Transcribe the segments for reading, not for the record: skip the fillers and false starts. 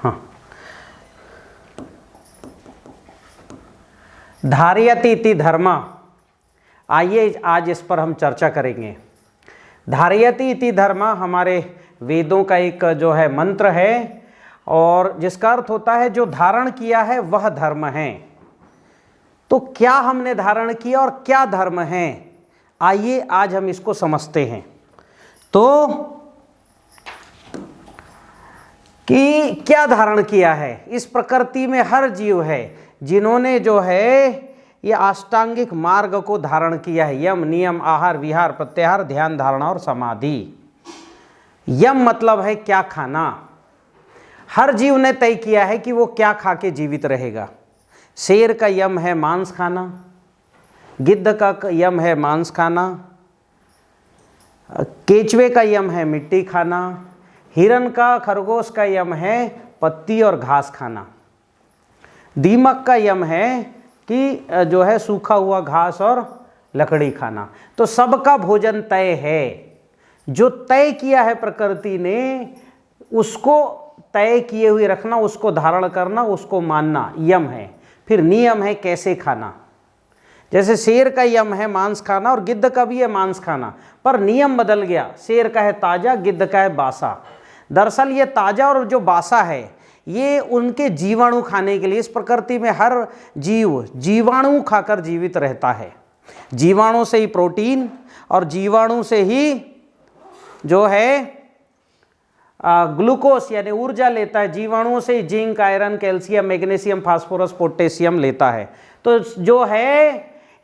हाँ, धारयति इति धर्म। आइए आज इस पर हम चर्चा करेंगे। धारयति इति धर्म हमारे वेदों का एक जो है मंत्र है, और जिसका अर्थ होता है जो धारण किया है वह धर्म है। तो क्या हमने धारण किया और क्या धर्म है, आइए आज हम इसको समझते हैं। तो कि क्या धारण किया है, इस प्रकृति में हर जीव है जिन्होंने जो है ये अष्टांगिक मार्ग को धारण किया है। यम, नियम, आहार, विहार, प्रत्याहार, ध्यान, धारणा और समाधि। यम मतलब है क्या खाना। हर जीव ने तय किया है कि वो क्या खा के जीवित रहेगा। शेर का यम है मांस खाना, गिद्ध का यम है मांस खाना, केचुए का यम है मिट्टी खाना, हिरन का, खरगोश का यम है पत्ती और घास खाना, दीमक का यम है कि जो है सूखा हुआ घास और लकड़ी खाना। तो सबका भोजन तय है। जो तय किया है प्रकृति ने उसको तय किए हुए रखना, उसको धारण करना, उसको मानना यम है। फिर नियम है कैसे खाना। जैसे शेर का यम है मांस खाना और गिद्ध का भी है मांस खाना, पर नियम बदल गया। शेर का है ताजा, गिद्ध का है बासा। दरअसल ये ताजा और जो बासा है ये उनके जीवाणु खाने के लिए। इस प्रकृति में हर जीव जीवाणु खाकर जीवित रहता है। जीवाणु से ही प्रोटीन और जीवाणु से ही जो है ग्लूकोज यानी ऊर्जा लेता है। जीवाणुओं से ही zinc, iron, calcium, magnesium, phosphorus, potassium लेता है। तो जो है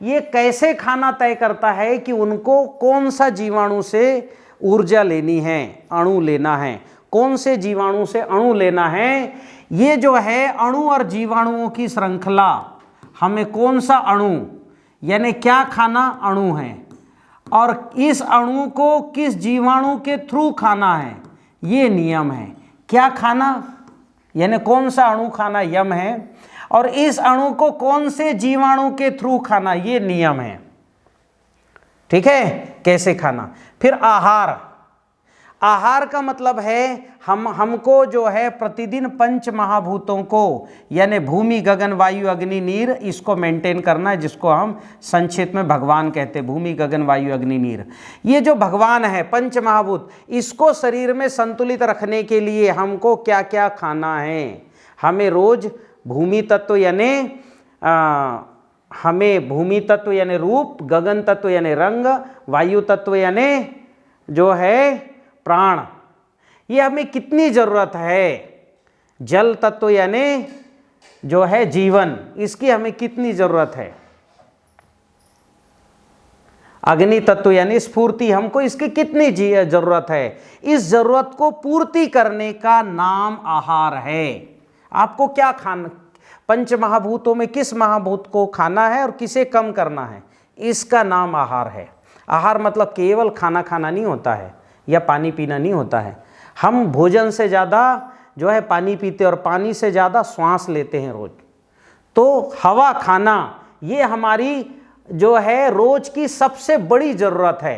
ये कैसे खाना तय करता है कि उनको कौन सा जीवाणु से ऊर्जा लेनी है, अणु लेना है, कौन से जीवाणु से अणु लेना है। ये जो है अणु और जीवाणुओं की श्रृंखला, हमें कौन सा अणु यानी क्या खाना अणु है, और इस अणु को किस जीवाणु के थ्रू खाना है, ये नियम है। क्या खाना यानी कौन सा अणु खाना यम है, और इस अणु को कौन से जीवाणु के थ्रू खाना, ये नियम है। ठीक है, कैसे खाना। फिर आहार। आहार का मतलब है हमको जो है प्रतिदिन पंच महाभूतों को यानी भूमि, गगन, वायु, अग्नि, नीर, इसको मेंटेन करना है, जिसको हम संक्षेप में भगवान कहते हैं। भूमि, गगन, वायु, अग्नि, नीर, ये जो भगवान है पंच महाभूत, इसको शरीर में संतुलित रखने के लिए हमको क्या क्या खाना है। हमें रोज भूमि तत्व यानी हमें भूमि तत्व यानी रूप, गगन तत्व यानी रंग, वायु तत्व यानी जो है प्राण, ये हमें कितनी जरूरत है। जल तत्व यानी जो है जीवन, इसकी हमें कितनी जरूरत है। अग्नि तत्व यानी स्फूर्ति, हमको इसकी कितनी जरूरत है। इस जरूरत को पूर्ति करने का नाम आहार है। आपको क्या खाना, पंच महाभूतों में किस महाभूत को खाना है और किसे कम करना है, इसका नाम आहार है। आहार मतलब केवल खाना खाना नहीं होता है या पानी पीना नहीं होता है। हम भोजन से ज़्यादा जो है पानी पीते और पानी से ज़्यादा श्वास लेते हैं रोज। तो हवा खाना ये हमारी जो है रोज की सबसे बड़ी ज़रूरत है।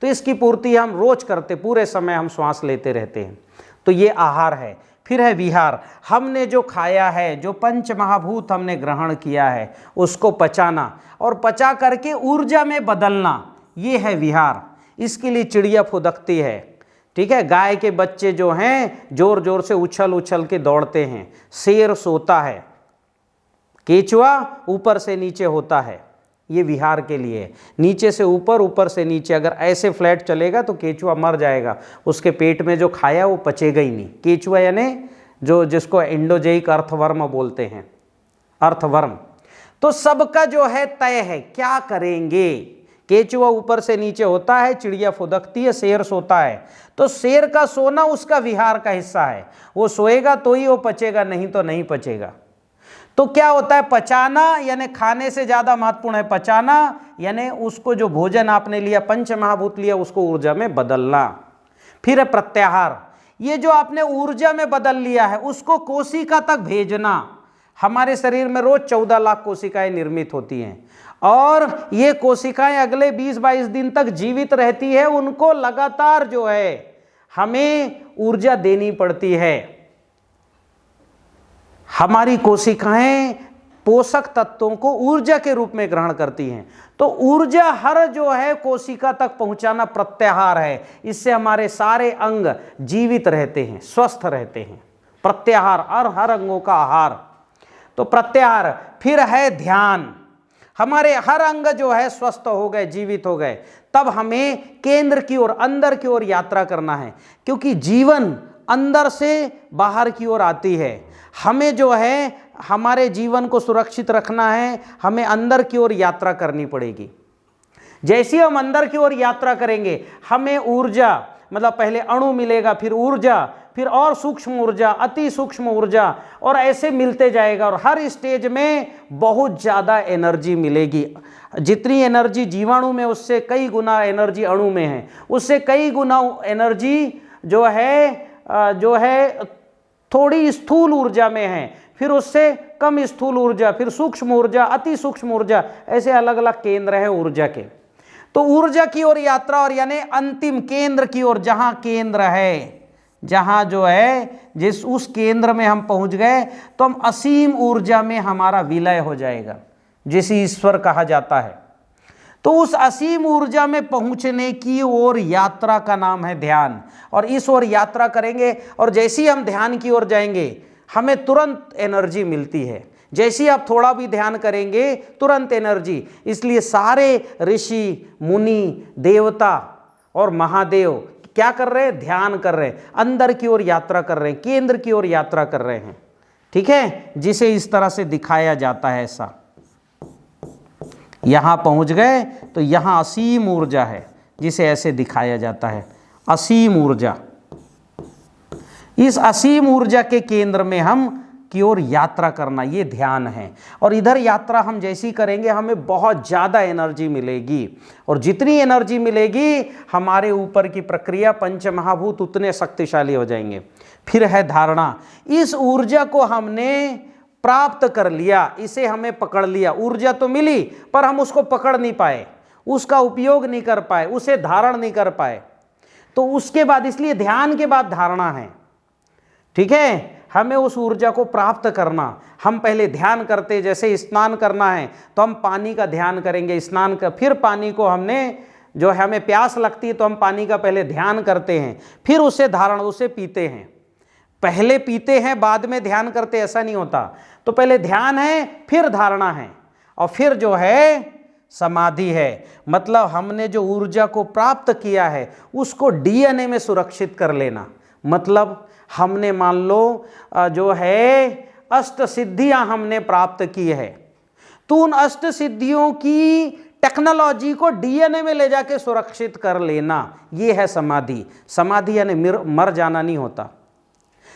तो इसकी पूर्ति हम रोज करते, पूरे समय हम श्वास लेते रहते हैं। तो ये आहार है। फिर है विहार। हमने जो खाया है, जो पंच महाभूत हमने ग्रहण किया है, उसको पचाना और पचा करके ऊर्जा में बदलना, ये है विहार। इसके लिए चिड़िया फुदकती है। ठीक है, गाय के बच्चे जो हैं जोर जोर से उछल उछल के दौड़ते हैं। शेर सोता है, केचुआ ऊपर से नीचे होता है, ये विहार के लिए। नीचे से ऊपर, ऊपर से नीचे। अगर ऐसे फ्लैट चलेगा तो केचुआ मर जाएगा, उसके पेट में जो खाया वो पचेगा ही नहीं। केचुआ यानी जो जिसको एंडोजेइक अर्थवर्म बोलते हैं, अर्थवर्म। तो सबका जो है तय है क्या करेंगे। केचुआ ऊपर से नीचे होता है, चिड़िया फुदकती है, शेर सोता है। तो शेर का सोना उसका विहार का हिस्सा है। वो सोएगा तो ही वो पचेगा, नहीं तो नहीं पचेगा। तो क्या होता है, पचाना यानी खाने से ज़्यादा महत्वपूर्ण है पचाना, यानी उसको जो भोजन आपने लिया, पंच महाभूत लिया, उसको ऊर्जा में बदलना। फिर है प्रत्याहार। ये जो आपने ऊर्जा में बदल लिया है उसको कोशिका तक भेजना। हमारे शरीर में रोज 14 लाख कोशिकाएं निर्मित होती हैं और ये कोशिकाएं अगले 20-22 दिन तक जीवित रहती है। उनको लगातार जो है हमें ऊर्जा देनी पड़ती है। हमारी कोशिकाएं पोषक तत्वों को ऊर्जा के रूप में ग्रहण करती हैं। तो ऊर्जा हर जो है कोशिका तक पहुंचाना प्रत्याहार है। इससे हमारे सारे अंग जीवित रहते हैं, स्वस्थ रहते हैं। प्रत्याहार और हर अंगों का आहार। तो प्रत्याहार। फिर है ध्यान। हमारे हर अंग जो है स्वस्थ हो गए, जीवित हो गए, तब हमें केंद्र की ओर, अंदर की ओर यात्रा करना है, क्योंकि जीवन अंदर से बाहर की ओर आती है। हमें जो है हमारे जीवन को सुरक्षित रखना है, हमें अंदर की ओर यात्रा करनी पड़ेगी। जैसे हम अंदर की ओर यात्रा करेंगे, हमें ऊर्जा, मतलब पहले अणु मिलेगा, फिर ऊर्जा, फिर और सूक्ष्म ऊर्जा, अति सूक्ष्म ऊर्जा, और ऐसे मिलते जाएगा। और हर स्टेज में बहुत ज़्यादा एनर्जी मिलेगी। जितनी एनर्जी जीवाणु में, उससे कई गुना एनर्जी अणु में है, उससे कई गुना एनर्जी जो है थोड़ी स्थूल ऊर्जा में है, फिर उससे कम स्थूल ऊर्जा, फिर सूक्ष्म ऊर्जा, अति सूक्ष्म ऊर्जा, ऐसे अलग अलग केंद्र हैं ऊर्जा के। तो ऊर्जा की ओर यात्रा, और यानी अंतिम केंद्र की ओर, जहां केंद्र है, जहां जो है जिस उस केंद्र में हम पहुंच गए तो हम असीम ऊर्जा में हमारा विलय हो जाएगा, जिसे ईश्वर कहा जाता है। तो उस असीम ऊर्जा में पहुंचने की ओर यात्रा का नाम है ध्यान। और इस ओर यात्रा करेंगे, और जैसे ही हम ध्यान की ओर जाएंगे हमें तुरंत एनर्जी मिलती है। जैसे ही आप थोड़ा भी ध्यान करेंगे तुरंत एनर्जी। इसलिए सारे ऋषि, मुनि, देवता और महादेव क्या कर रहे हैं? ध्यान कर रहे हैं, अंदर की ओर यात्रा कर रहे हैं, केंद्र की ओर यात्रा कर रहे हैं। ठीक है, जिसे इस तरह से दिखाया जाता है। ऐसा यहां पहुंच गए तो यहां असीम ऊर्जा है, जिसे ऐसे दिखाया जाता है, असीम ऊर्जा। इस असीम ऊर्जा के केंद्र में हम की ओर यात्रा करना, ये ध्यान है। और इधर यात्रा हम जैसी करेंगे हमें बहुत ज़्यादा एनर्जी मिलेगी, और जितनी एनर्जी मिलेगी हमारे ऊपर की प्रक्रिया, पंच महाभूत उतने शक्तिशाली हो जाएंगे। फिर है धारणा। इस ऊर्जा को हमने प्राप्त कर लिया, इसे हमें पकड़ लिया। ऊर्जा तो मिली पर हम उसको पकड़ नहीं पाए, उसका उपयोग नहीं कर पाए, उसे धारण नहीं कर पाए। तो उसके बाद, इसलिए ध्यान के बाद धारणा है। ठीक है, हमें उस ऊर्जा को प्राप्त करना। हम पहले ध्यान करते, जैसे स्नान करना है तो हम पानी का ध्यान करेंगे, स्नान का, फिर पानी को हमने जो है, हमें प्यास लगती है तो हम पानी का पहले ध्यान करते हैं, फिर उसे धारण, उसे पीते हैं। पहले पीते हैं बाद में ध्यान करते, ऐसा नहीं होता। तो पहले ध्यान है, फिर धारणा है, और फिर जो है समाधि है। मतलब हमने जो ऊर्जा को प्राप्त किया है उसको डीएनए में सुरक्षित कर लेना। मतलब हमने मान लो जो है अष्ट सिद्धियां हमने प्राप्त की है, तो उन अष्ट सिद्धियों की टेक्नोलॉजी को डीएनए में ले जाके सुरक्षित कर लेना, ये है समाधि। समाधि यानी मर जाना नहीं होता।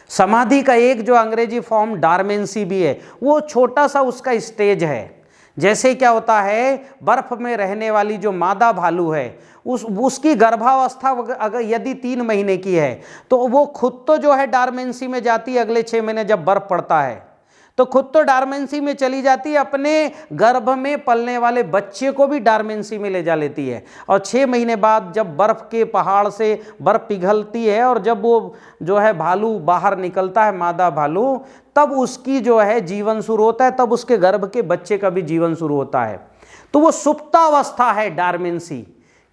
समाधि का एक जो अंग्रेजी फॉर्म डार्मेंसी भी है, वो छोटा सा उसका स्टेज है। जैसे क्या होता है, बर्फ में रहने वाली जो मादा भालू है, उसकी गर्भावस्था अगर यदि 3 महीने की है तो वो खुद तो जो है डार्मेंसी में जाती है। अगले 6 महीने जब बर्फ पड़ता है तो खुद तो डार्मेंसी में चली जाती है, अपने गर्भ में पलने वाले बच्चे को भी डार्मेंसी में ले जा लेती है। और 6 महीने बाद जब बर्फ के पहाड़ से बर्फ पिघलती है और जब वो जो है भालू बाहर निकलता है, मादा भालू, तब उसकी जो है जीवन शुरू होता है, तब उसके गर्भ के बच्चे का भी जीवन शुरू होता है। तो वो सुप्तावस्था है डार्मेंसी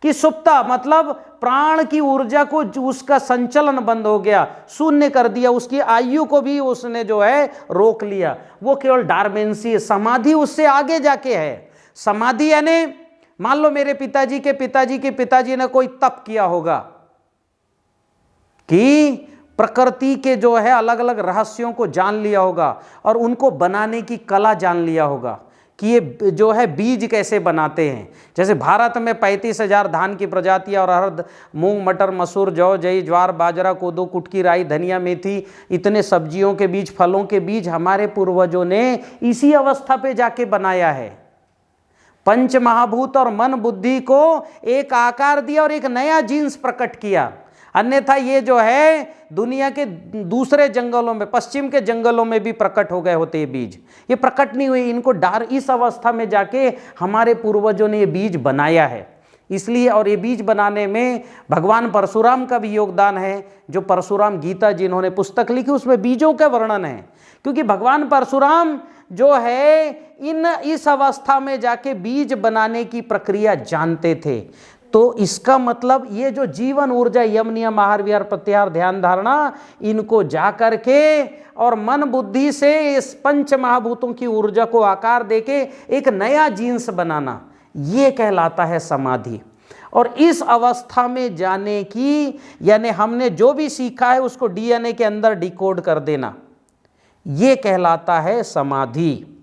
कि सुप्ता मतलब प्राण की ऊर्जा को उसका संचलन बंद हो गया, शून्य कर दिया, उसकी आयु को भी उसने जो है रोक लिया। वो केवल डार्मेंसी है। समाधि उससे आगे जाके है। समाधि यानी मान लो मेरे पिताजी के पिताजी ने कोई तप किया होगा कि प्रकृति के जो है अलग अलग रहस्यों को जान लिया होगा और उनको बनाने की कला जान लिया होगा कि ये जो है बीज कैसे बनाते हैं। जैसे भारत में 35,000 धान की प्रजातियां और अरहर, मूंग, मटर, मसूर, जौ, जई, ज्वार, बाजरा, कोदो, कुटकी, राई, धनिया, मेथी, इतने सब्जियों के बीज, फलों के बीज हमारे पूर्वजों ने इसी अवस्था पे जाके बनाया है। पंच महाभूत और मन बुद्धि को एक आकार दिया और एक नया जीन्स प्रकट किया। अन्यथा ये जो है दुनिया के दूसरे जंगलों में, पश्चिम के जंगलों में भी प्रकट हो गए होते ये बीज। ये प्रकट नहीं हुए, इनको इस अवस्था में जाके हमारे पूर्वजों ने ये बीज बनाया है। इसलिए और ये बीज बनाने में भगवान परशुराम का भी योगदान है। जो परशुराम गीता जिन्होंने पुस्तक लिखी उसमें बीजों का वर्णन है क्योंकि भगवान परशुराम जो है इस अवस्था में जाके बीज बनाने की प्रक्रिया जानते थे। तो इसका मतलब ये जो जीवन ऊर्जा, यम नियम आहार विहार प्रत्याहार ध्यान धारणा, इनको जा करके और मन बुद्धि से इस पंच महाभूतों की ऊर्जा को आकार देके एक नया जीन्स बनाना, ये कहलाता है समाधि। और इस अवस्था में जाने की, यानी हमने जो भी सीखा है उसको डीएनए के अंदर डिकोड कर देना, ये कहलाता है समाधि।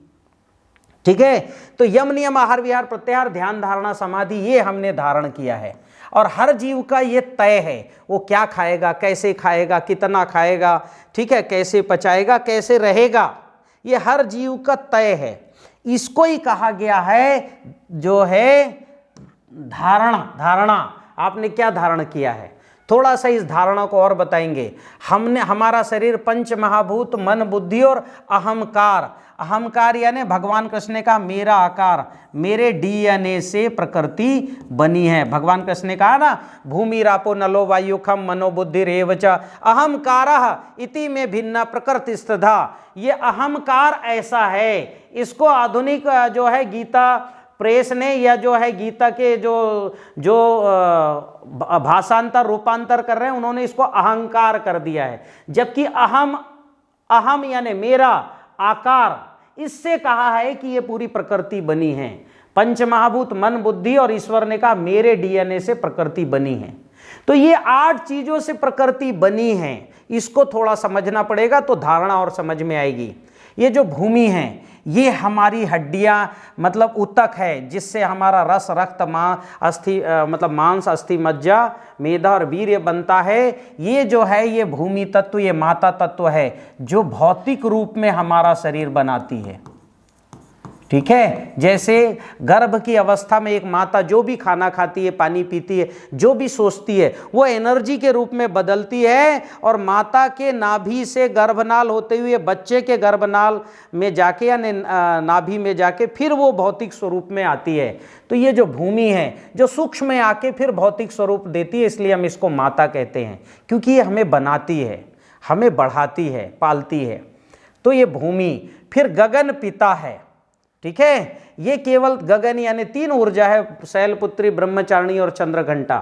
ठीक है, तो यम नियम आहार विहार प्रत्याहार ध्यान धारणा समाधि, ये हमने धारण किया है। और हर जीव का ये तय है, वो क्या खाएगा, कैसे खाएगा, कितना खाएगा, ठीक है, कैसे पचाएगा, कैसे रहेगा, ये हर जीव का तय है। इसको ही कहा गया है जो है धारणा। आपने क्या धारण किया है, थोड़ा सा इस धारणा को और बताएंगे। हमारा शरीर पंच महाभूत, मन बुद्धि और अहंकार यानी भगवान कृष्ण ने कहा मेरा आकार, मेरे डीएनए से प्रकृति बनी है। भगवान कृष्ण ने कहा ना, भूमि रापो नलो वायु खम मनोबुद्धि रेवच अहंकारः इति में भिन्ना प्रकृति स्थिता। ये अहंकार ऐसा है, इसको आधुनिक जो है गीता प्रेस ने, या जो है गीता के जो भाषांतर रूपांतर कर रहे हैं, उन्होंने इसको अहंकार कर दिया है। जबकि अहम यानी मेरा आकार, इससे कहा है कि ये पूरी प्रकृति बनी है। पंच महाभूत मन बुद्धि और ईश्वर ने कहा मेरे डीएनए से प्रकृति बनी है। तो ये 8 चीजों से प्रकृति बनी है, इसको थोड़ा समझना पड़ेगा तो धारणा और समझ में आएगी। ये जो भूमि है, ये हमारी हड्डियां मतलब ऊतक है, जिससे हमारा रस रक्त मतलब मांस अस्थि मज्जा मेदा और वीर्य बनता है। ये जो है ये भूमि तत्व, ये माता तत्व है जो भौतिक रूप में हमारा शरीर बनाती है। ठीक है, जैसे गर्भ की अवस्था में एक माता जो भी खाना खाती है, पानी पीती है, जो भी सोचती है, वो एनर्जी के रूप में बदलती है और माता के नाभि से गर्भनाल होते हुए बच्चे के गर्भनाल में जाके या नाभि में जाके फिर वो भौतिक स्वरूप में आती है। तो ये जो भूमि है जो सूक्ष्म में आके फिर भौतिक स्वरूप देती है, इसलिए हम इसको माता कहते हैं, क्योंकि ये हमें बनाती है, हमें बढ़ाती है, पालती है। तो ये भूमि, फिर गगन पिता है। ठीक है, ये केवल गगन यानी 3 ऊर्जा है, शैलपुत्री, ब्रह्मचारिणी और चंद्रघंटा।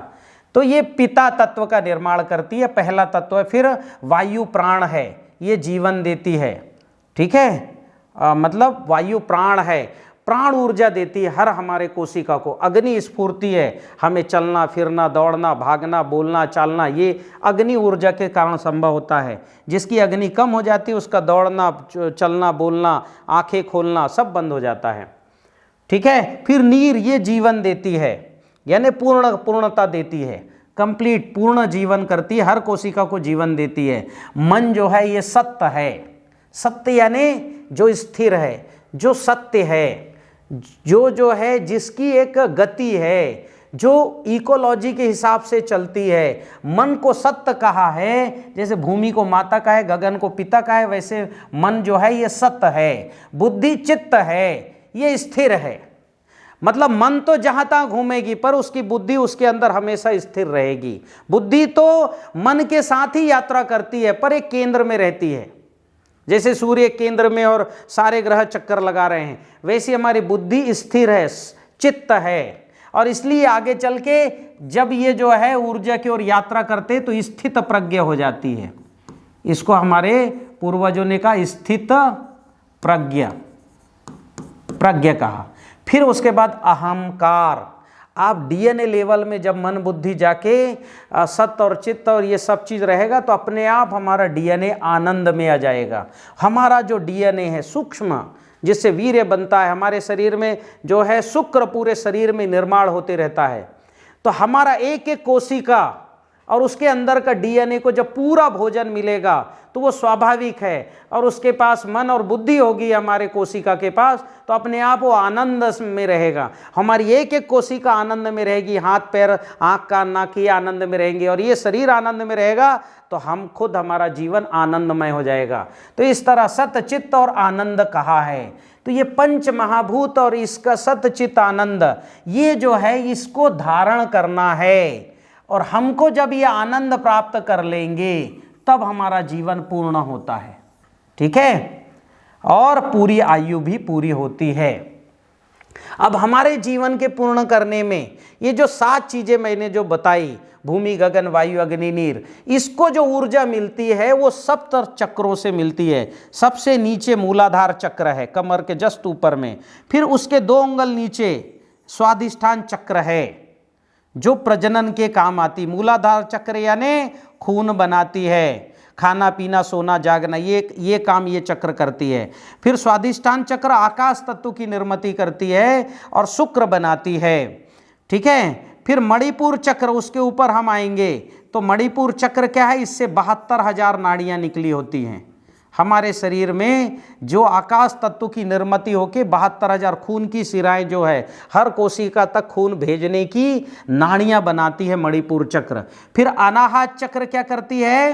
तो ये पिता तत्व का निर्माण करती है, पहला तत्व है। फिर वायु प्राण है, ये जीवन देती है। ठीक है, मतलब वायु प्राण है, प्राण ऊर्जा देती है हर हमारे कोशिका को। अग्नि स्फूर्ति है, हमें चलना फिरना, दौड़ना, भागना, बोलना, चालना, ये अग्नि ऊर्जा के कारण संभव होता है। जिसकी अग्नि कम हो जाती है उसका दौड़ना, चलना, बोलना, आंखें खोलना सब बंद हो जाता है। ठीक है, फिर नीर, ये जीवन देती है, यानी पूर्णता देती है, कंप्लीट पूर्ण जीवन करती है, हर कोशिका को जीवन देती है। मन जो है ये सत्य है, सत्य यानी जो स्थिर है, जो सत्य है, जो है जिसकी एक गति है, जो इकोलॉजी के हिसाब से चलती है। मन को सत्य कहा है, जैसे भूमि को माता का है, गगन को पिता का है, वैसे मन जो है ये सत्य है। बुद्धि चित्त है, ये स्थिर है, मतलब मन तो जहां तहां घूमेगी पर उसकी बुद्धि उसके अंदर हमेशा स्थिर रहेगी। बुद्धि तो मन के साथ ही यात्रा करती है पर एक केंद्र में रहती है। जैसे सूर्य केंद्र में और सारे ग्रह चक्कर लगा रहे हैं, वैसे हमारी बुद्धि स्थिर है, चित्त है, और इसलिए आगे चल के जब ये जो है ऊर्जा की ओर यात्रा करते तो स्थित प्रज्ञ हो जाती है। इसको हमारे पूर्वजों ने कहा स्थित प्रज्ञ कहा। फिर उसके बाद अहंकार। आप डीएनए लेवल में जब मन बुद्धि जाके सत्य और चित्त और ये सब चीज़ रहेगा तो अपने आप हमारा डीएनए आनंद में आ जाएगा। हमारा जो डीएनए है सूक्ष्म, जिससे वीर्य बनता है, हमारे शरीर में जो है शुक्र पूरे शरीर में निर्माण होते रहता है। तो हमारा एक एक कोशिका और उसके अंदर का डीएनए को जब पूरा भोजन मिलेगा तो वो स्वाभाविक है, और उसके पास मन और बुद्धि होगी हमारे कोशिका के पास, तो अपने आप वो आनंद में रहेगा। हमारी एक एक कोशिका आनंद में रहेगी, हाथ पैर आँख कान नाक ये आनंद में रहेंगे, और ये शरीर आनंद में रहेगा तो हम खुद, हमारा जीवन आनंदमय हो जाएगा। तो इस तरह सत्य चित्त और आनंद कहा है। तो ये पंच महाभूत और इसका सत्य चित्त आनंद, ये जो है इसको धारण करना है, और हमको जब ये आनंद प्राप्त कर लेंगे तब हमारा जीवन पूर्ण होता है। ठीक है, और पूरी आयु भी पूरी होती है। अब हमारे जीवन के पूर्ण करने में ये जो 7 चीजें मैंने जो बताई, भूमि गगन वायु अग्नि नीर, इसको जो ऊर्जा मिलती है वो सप्त चक्रों से मिलती है। सबसे नीचे मूलाधार चक्र है, कमर के जस्ट ऊपर में, फिर उसके 2 अंगुल नीचे स्वादिष्ठान चक्र है जो प्रजनन के काम आती। मूलाधार चक्र यानी खून बनाती है, खाना पीना सोना जागना, ये काम ये चक्र करती है। फिर स्वादिष्ठान चक्र आकाश तत्व की निर्मिति करती है और शुक्र बनाती है, ठीक है। फिर मणिपुर चक्र, उसके ऊपर हम आएंगे तो मणिपुर चक्र क्या है, इससे 72,000 नाड़ियाँ निकली होती हैं। हमारे शरीर में जो आकाश तत्व की निर्मिति होके 72,000 खून की सिराएं जो है हर कोशिका तक खून भेजने की नाड़ियाँ बनाती है मणिपुर चक्र। फिर अनाहत चक्र क्या करती है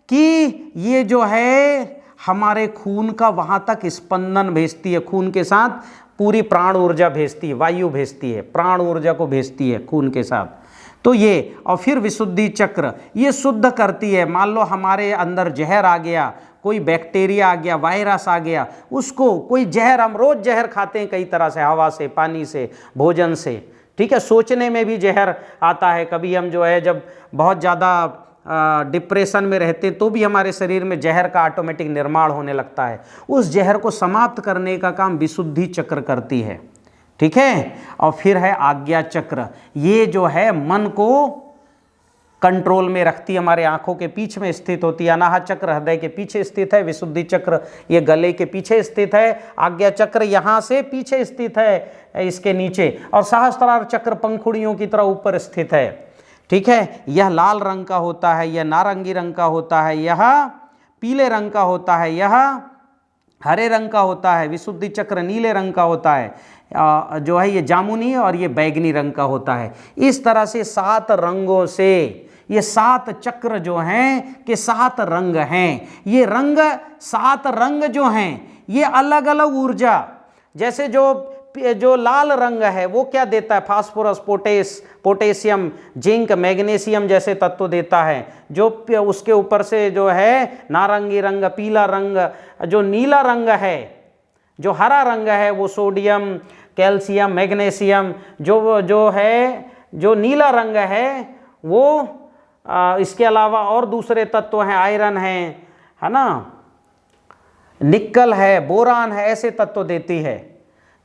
कि ये जो है हमारे खून का वहाँ तक स्पंदन भेजती है, खून के साथ पूरी प्राण ऊर्जा भेजती है, वायु भेजती है, प्राण ऊर्जा को भेजती है खून के साथ। तो ये, और फिर विशुद्धि चक्र ये शुद्ध करती है। मान लो हमारे अंदर जहर आ गया, कोई बैक्टीरिया आ गया, वायरस आ गया, उसको कोई जहर, हम रोज जहर खाते हैं कई तरह से, हवा से, पानी से, भोजन से, ठीक है। सोचने में भी जहर आता है, कभी हम जो है जब बहुत ज़्यादा डिप्रेशन में रहते हैं तो भी हमारे शरीर में जहर का ऑटोमेटिक निर्माण होने लगता है। उस जहर को समाप्त करने का काम विशुद्धि चक्र करती है, ठीक है। और फिर है आज्ञा चक्र, ये जो है मन को कंट्रोल में रखती है, हमारे आंखों के पीछे में स्थित होती है। अनाहत चक्र हृदय के पीछे स्थित है, विशुद्धि चक्र ये गले के पीछे स्थित है, आज्ञा चक्र यहाँ से पीछे स्थित है इसके नीचे, और सहस्त्रार चक्र पंखुड़ियों की तरह ऊपर स्थित है, ठीक है। यह लाल रंग का होता है, यह नारंगी रंग का होता है, यह पीले रंग का होता है, यह हरे रंग का होता है, विशुद्धि चक्र नीले रंग का होता है, जो है ये जामुनी और ये बैगनी रंग का होता है। इस तरह से 7 रंगों से ये 7 चक्र जो हैं कि 7 रंग हैं। ये रंग 7 रंग जो हैं ये अलग अलग ऊर्जा, जैसे जो लाल रंग है वो क्या देता है, फास्फोरस, पोटेशियम, जिंक, मैग्नीशियम जैसे तत्व देता है। जो उसके ऊपर से जो है नारंगी रंग, पीला रंग, जो नीला रंग है, जो हरा रंग है वो सोडियम, कैल्शियम, मैग्नीशियम, जो है जो नीला रंग है वो इसके अलावा और दूसरे तत्व हैं, आयरन है ना, निकल है, बोरान है, ऐसे तत्व देती है।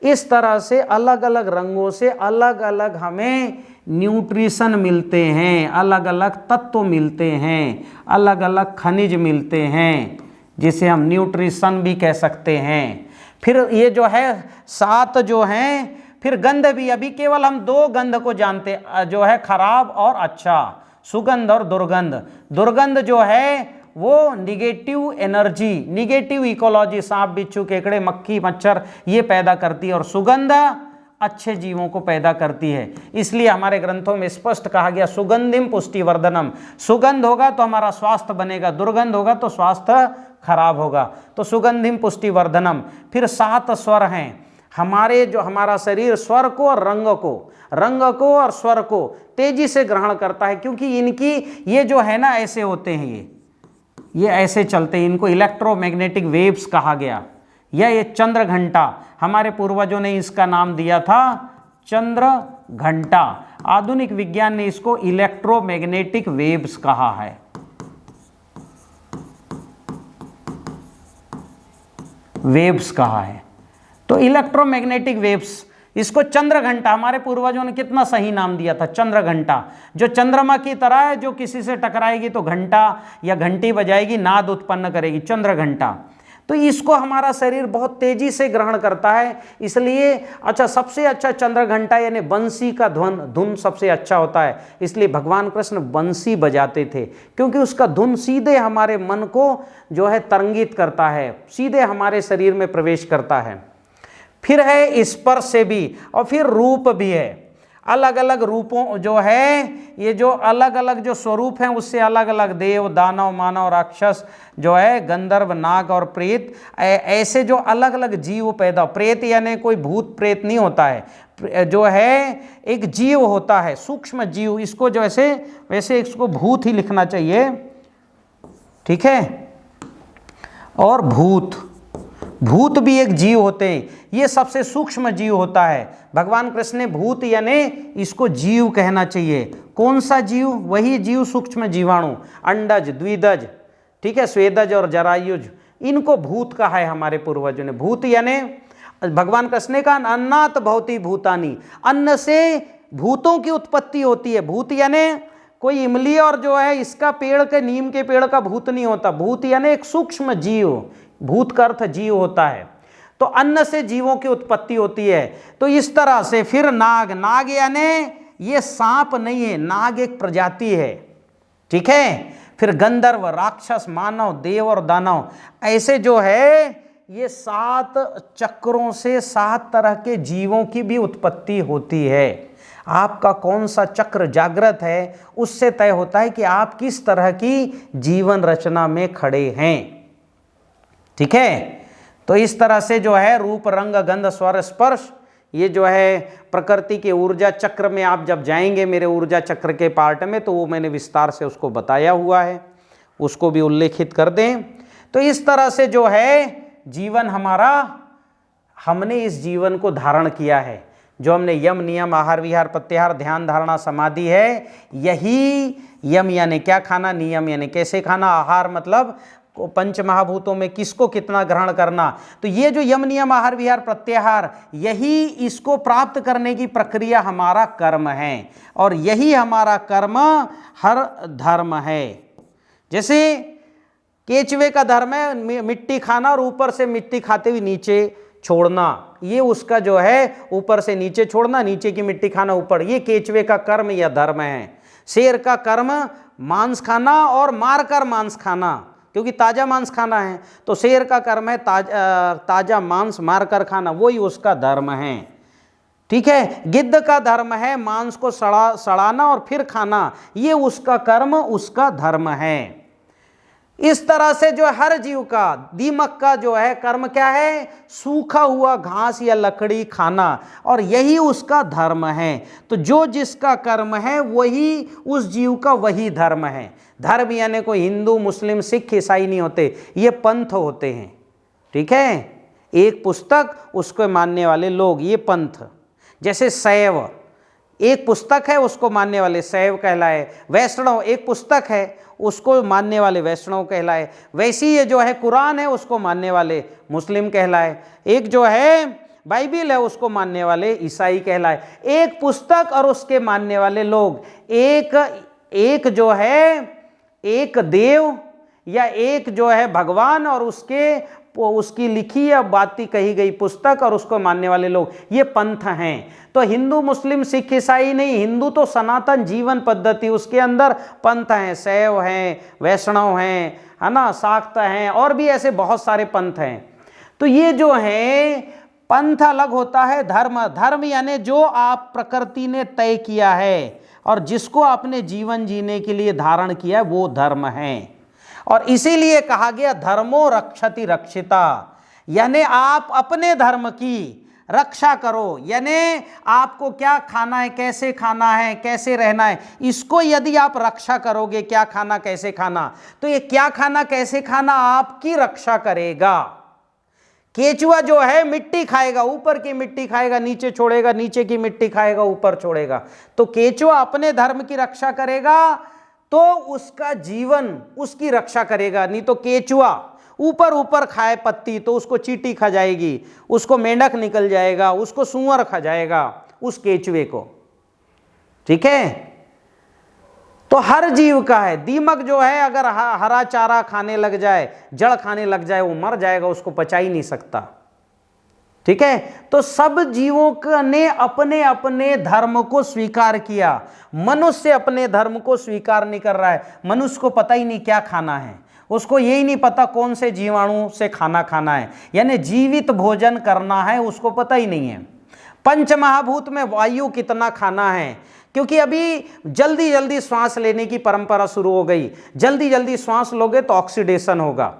इस तरह से अलग अलग रंगों से अलग अलग हमें न्यूट्रिशन मिलते हैं, अलग अलग तत्व मिलते हैं, अलग अलग खनिज मिलते हैं, जिसे हम न्यूट्रिशन भी कह सकते हैं। फिर ये जो है 7 जो हैं, फिर गंध भी, अभी केवल हम 2 गंध को जानते, जो है खराब और अच्छा, सुगंध और दुर्गंध। दुर्गंध जो है वो निगेटिव एनर्जी, निगेटिव इकोलॉजी, सांप बिच्छू केकड़े मक्खी मच्छर ये पैदा करती है, और सुगंध अच्छे जीवों को पैदा करती है। इसलिए हमारे ग्रंथों में स्पष्ट कहा गया सुगंधिम पुष्टिवर्धनम, सुगंध होगा तो हमारा स्वास्थ्य बनेगा, दुर्गंध होगा तो स्वास्थ्य खराब होगा। तो सुगंधिम पुष्टिवर्धनम। फिर 7 स्वर हैं हमारे, जो हमारा शरीर स्वर को और रंग को और स्वर को तेजी से ग्रहण करता है, क्योंकि इनकी ये जो है ना ऐसे होते हैं, ये ऐसे चलते हैं, इनको इलेक्ट्रोमैग्नेटिक वेव्स कहा गया। ये चंद्र घंटा, हमारे पूर्वजों ने इसका नाम दिया था चंद्र घंटा। आधुनिक विज्ञान ने इसको इलेक्ट्रोमैग्नेटिक वेव्स कहा है। वेव्स कहा है, तो इलेक्ट्रोमैग्नेटिक वेव्स, इसको चंद्र घंटा, हमारे पूर्वजों ने कितना सही नाम दिया था, चंद्र घंटा। जो चंद्रमा की तरह है, जो किसी से टकराएगी तो घंटा या घंटी बजाएगी, नाद उत्पन्न करेगी, चंद्र घंटा। तो इसको हमारा शरीर बहुत तेजी से ग्रहण करता है, इसलिए अच्छा सबसे अच्छा चंद्र घंटा यानी बंसी का धुन सबसे अच्छा होता है। इसलिए भगवान कृष्ण बंसी बजाते थे, क्योंकि उसका धुन सीधे हमारे मन को जो है तरंगित करता है, सीधे हमारे शरीर में प्रवेश करता है। फिर है स्पर्श से भी, और फिर रूप भी है। अलग अलग रूपों जो है, ये जो अलग अलग जो स्वरूप हैं उससे अलग अलग देव, दानव, मानव, राक्षस जो है, गंधर्व, नाग और प्रेत, ऐसे जो अलग अलग जीव पैदा। प्रेत यानी कोई भूत प्रेत नहीं होता है, जो है एक जीव होता है, सूक्ष्म जीव। इसको जो वैसे इसको भूत ही लिखना चाहिए, ठीक है। और भूत भी एक जीव होते हैं, ये सबसे सूक्ष्म जीव होता है। भगवान कृष्ण ने भूत यानी इसको जीव कहना चाहिए। कौन सा जीव? वही जीव सूक्ष्म जीवाणु, अंडज, द्विदज, ठीक है, स्वेदज और जरायुज, इनको भूत कहा है हमारे पूर्वजों ने। भूत यानी भगवान कृष्ण ने कहा अन्नात भवति भूतानि, अन्न से भूतों की उत्पत्ति होती है। भूत यानी कोई इमली और जो है इसका पेड़ के, नीम के पेड़ का भूत नहीं होता। भूत यानी एक सूक्ष्म जीव, भूत का अर्थ जीव होता है। तो अन्न से जीवों की उत्पत्ति होती है। तो इस तरह से फिर नाग, नाग यानी ये सांप नहीं है, नाग एक प्रजाति है, ठीक है। फिर गंधर्व, राक्षस, मानव, देव और दानव, ऐसे जो है ये 7 चक्रों से 7 तरह के जीवों की भी उत्पत्ति होती है। आपका कौन सा चक्र जागृत है उससे तय होता है कि आप किस तरह की जीवन रचना में खड़े हैं, ठीक है। तो इस तरह से जो है रूप, रंग, गंध, स्वर, स्पर्श, ये जो है प्रकृति के ऊर्जा चक्र में आप जब जाएंगे मेरे ऊर्जा चक्र के पार्ट में, तो वो मैंने विस्तार से उसको बताया हुआ है, उसको भी उल्लेखित कर दें। तो इस तरह से जो है जीवन हमारा, हमने इस जीवन को धारण किया है। जो हमने यम, नियम, आहार, विहार, प्रत्याहार, ध्यान, धारणा, समाधि है, यही यम यानी क्या खाना, नियम यानी कैसे खाना, आहार मतलब पंच महाभूतों में किसको कितना ग्रहण करना। तो ये जो यम, नियम, आहार, विहार, प्रत्याहार, यही इसको प्राप्त करने की प्रक्रिया हमारा कर्म है। और यही हमारा कर्म हर धर्म है। जैसे केचुए का धर्म है मिट्टी खाना और ऊपर से मिट्टी खाते हुए नीचे छोड़ना, ये उसका जो है ऊपर से नीचे छोड़ना, नीचे की मिट्टी खाना ऊपर, ये केचुए का कर्म या धर्म है। शेर का कर्म मांस खाना और मारकर मांस खाना, क्योंकि ताज़ा मांस खाना है। तो शेर का कर्म है ताज़ा मांस मारकर खाना, वही उसका धर्म है, ठीक है। गिद्ध का धर्म है मांस को सड़ाना और फिर खाना, ये उसका कर्म, उसका धर्म है। इस तरह से जो हर जीव का, दीमक का जो है कर्म क्या है, सूखा हुआ घास या लकड़ी खाना, और यही उसका धर्म है। तो जो जिसका कर्म है वही उस जीव का वही धर्म है। धर्म यानी कोई हिंदू, मुस्लिम, सिख, ईसाई नहीं होते, ये पंथ होते हैं, ठीक है। एक पुस्तक, उसको मानने वाले लोग, ये पंथ। जैसे शैव एक पुस्तक है, उसको मानने वाले शैव कहलाए। वैष्णव एक पुस्तक है, उसको मानने वाले वैष्णव कहलाए। वैसी ये जो है कुरान है, उसको मानने वाले मुस्लिम कहलाए। एक जो है बाइबिल है, उसको मानने वाले ईसाई कहलाए। एक पुस्तक और उसके मानने वाले लोग, एक जो है एक देव या एक जो है भगवान और उसकी लिखी या बाती कही गई पुस्तक और उसको मानने वाले लोग, ये पंथ हैं। तो हिंदू, मुस्लिम, सिख, ईसाई नहीं, हिंदू तो सनातन जीवन पद्धति, उसके अंदर पंथ हैं, शैव हैं, वैष्णव हैं, है ना, शाक्त हैं, और भी ऐसे बहुत सारे पंथ हैं। तो ये जो है पंथ अलग होता है धर्म। धर्म यानी जो आप प्रकृति ने तय किया है और जिसको आपने जीवन जीने के लिए धारण किया है, वो धर्म है। और इसीलिए कहा गया धर्मो रक्षति रक्षिता, यानी आप अपने धर्म की रक्षा करो। यानी आपको क्या खाना है, कैसे खाना है, कैसे रहना है, इसको यदि आप रक्षा करोगे, क्या खाना कैसे खाना, तो ये क्या खाना कैसे खाना आपकी रक्षा करेगा। केचुआ जो है मिट्टी खाएगा, ऊपर की मिट्टी खाएगा, नीचे छोड़ेगा, नीचे की मिट्टी खाएगा, ऊपर छोड़ेगा। तो केचुआ अपने धर्म की रक्षा करेगा तो उसका जीवन उसकी रक्षा करेगा। नहीं तो केचुआ ऊपर ऊपर खाए पत्ती तो उसको चींटी खा जाएगी, उसको मेंढक निकल जाएगा, उसको सूअर खा जाएगा उस केचुए को, ठीक है। तो हर जीव का है। दीमक जो है अगर हरा चारा खाने लग जाए, जड़ खाने लग जाए, वो मर जाएगा, उसको पचा ही नहीं सकता, ठीक है। तो सब जीवों ने अपने अपने धर्म को स्वीकार किया। मनुष्य अपने धर्म को स्वीकार नहीं कर रहा है। मनुष्य को पता ही नहीं क्या खाना है, उसको यही नहीं पता कौन से जीवाणु से खाना है, यानी जीवित भोजन करना है, उसको पता ही नहीं है। पंच महाभूत में वायु कितना खाना है, क्योंकि अभी जल्दी जल्दी श्वास लेने की परंपरा शुरू हो गई। जल्दी जल्दी श्वास लोगे तो ऑक्सीडेशन होगा,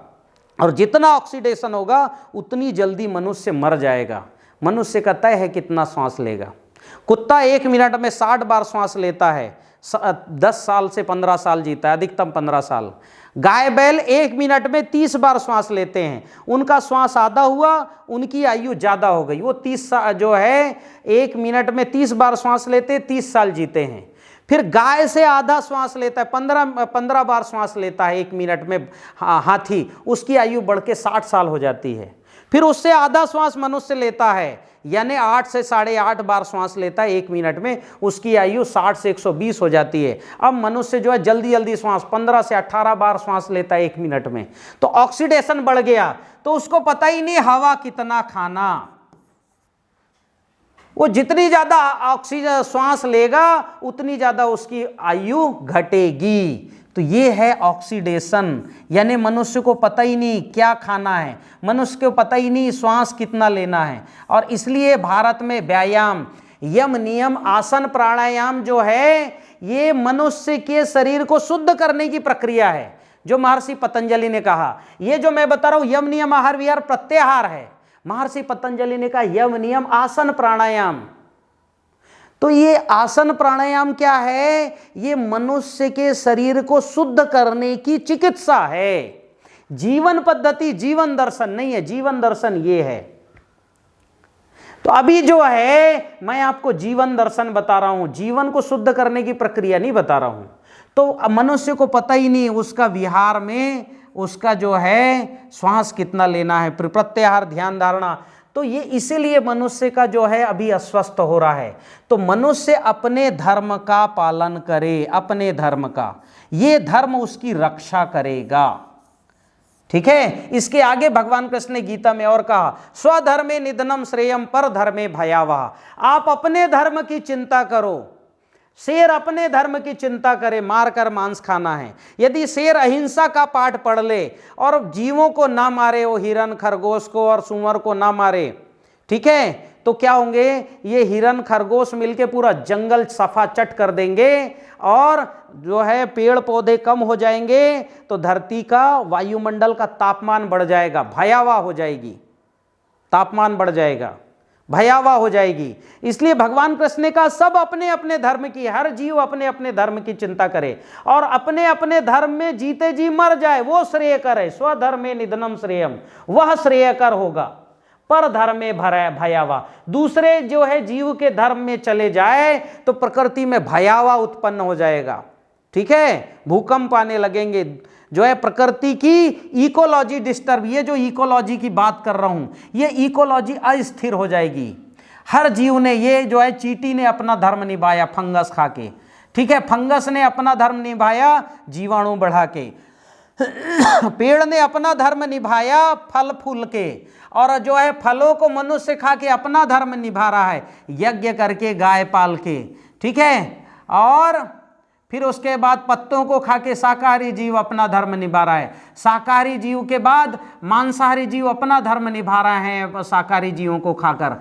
और जितना ऑक्सीडेशन होगा उतनी जल्दी मनुष्य मर जाएगा। मनुष्य का तय है कितना श्वास लेगा। कुत्ता 1 मिनट में 60 बार श्वास लेता है, 10 साल से 15 साल जीता है, अधिकतम 15 साल। गाय बैल 1 मिनट में 30 बार श्वास लेते हैं, उनका श्वास आधा हुआ, उनकी आयु ज़्यादा हो गई, वो 30 जो है 1 मिनट में 30 बार श्वास लेते, 30 साल जीते हैं। फिर गाय से आधा श्वास लेता है, 15 बार श्वास लेता है 1 मिनट में हाथी, उसकी आयु बढ़ के 60 साल हो जाती है। फिर उससे आधा श्वास मनुष्य लेता है, यानी 8 से 8.5 बार श्वास लेता है 1 मिनट में, उसकी आयु 60 से 120 हो जाती है। अब मनुष्य जो है जल्दी जल्दी श्वास 15 से 18 बार श्वास लेता है 1 मिनट में, तो ऑक्सीडेशन बढ़ गया, तो उसको पता ही नहीं हवा कितना खाना। वो जितनी ज्यादा ऑक्सीजन श्वास लेगा उतनी ज्यादा उसकी आयु घटेगी। तो ये है ऑक्सीडेशन, यानी मनुष्य को पता ही नहीं क्या खाना है, मनुष्य को पता ही नहीं श्वास कितना लेना है। और इसलिए भारत में व्यायाम, यम नियम, आसन, प्राणायाम जो है ये मनुष्य के शरीर को शुद्ध करने की प्रक्रिया है, जो महर्षि पतंजलि ने कहा। ये जो मैं बता रहा हूं यम नियम आहार विहार प्रत्याहार है, महर्षि पतंजलि ने कहा यम नियम आसन प्राणायाम। तो ये आसन प्राणायाम क्या है? ये मनुष्य के शरीर को शुद्ध करने की चिकित्सा है, जीवन पद्धति, जीवन दर्शन नहीं है, जीवन दर्शन ये है। तो अभी जो है मैं आपको जीवन दर्शन बता रहा हूं, जीवन को शुद्ध करने की प्रक्रिया नहीं बता रहा हूं। तो मनुष्य को पता ही नहीं उसका विहार में उसका जो है श्वास कितना लेना है, प्रत्याहार, ध्यान धारणा। तो ये इसीलिए मनुष्य का जो है अभी अस्वस्थ हो रहा है। तो मनुष्य अपने धर्म का पालन करे, अपने धर्म का, ये धर्म उसकी रक्षा करेगा। ठीक है, इसके आगे भगवान कृष्ण ने गीता में और कहा, स्वधर्मे निधनम श्रेयम पर धर्मे भयावह। आप अपने धर्म की चिंता करो, शेर अपने धर्म की चिंता करे, मार कर मांस खाना है। यदि शेर अहिंसा का पाठ पढ़ ले और जीवों को ना मारे, वो हिरन, खरगोश को और सूअर को ना मारे, ठीक है, तो क्या होंगे, ये हिरन खरगोश मिलके पूरा जंगल सफा चट कर देंगे और जो है पेड़ पौधे कम हो जाएंगे, तो धरती का वायुमंडल का तापमान बढ़ जाएगा, भयावह हो जाएगी, तापमान बढ़ जाएगा, भयावह हो जाएगी। इसलिए भगवान कृष्ण ने कहा सब अपने अपने धर्म की, हर जीव अपने अपने धर्म की चिंता करे और अपने अपने धर्म में जीते जी मर जाए, वो श्रेयकर है। स्वधर्मे निधनम श्रेयम, वह श्रेयकर होगा। पर धर्मे भयावह, दूसरे जो है जीव के धर्म में चले जाए तो प्रकृति में भयावह उत्पन्न हो जाएगा। ठीक है, भूकंप आने लगेंगे, जो है प्रकृति की इकोलॉजी डिस्टर्ब, ये जो इकोलॉजी की बात कर रहा हूं, ये इकोलॉजी अस्थिर हो जाएगी। हर जीव ने, ये जो है चींटी ने अपना धर्म निभाया फंगस खा के, ठीक है, फंगस ने अपना धर्म निभाया जीवाणु बढ़ा के, पेड़ ने अपना धर्म निभाया फल फूल के, और जो है फलों को मनुष्य खा के अपना धर्म निभा रहा है, यज्ञ करके, गाय पाल के, ठीक है, और फिर उसके बाद पत्तों को खा के शाकाहारी जीव अपना धर्म निभा रहा है। शाकाहारी जीव के बाद मांसाहारी जीव अपना धर्म निभा रहे हैं शाकाहारी जीवों को खाकर।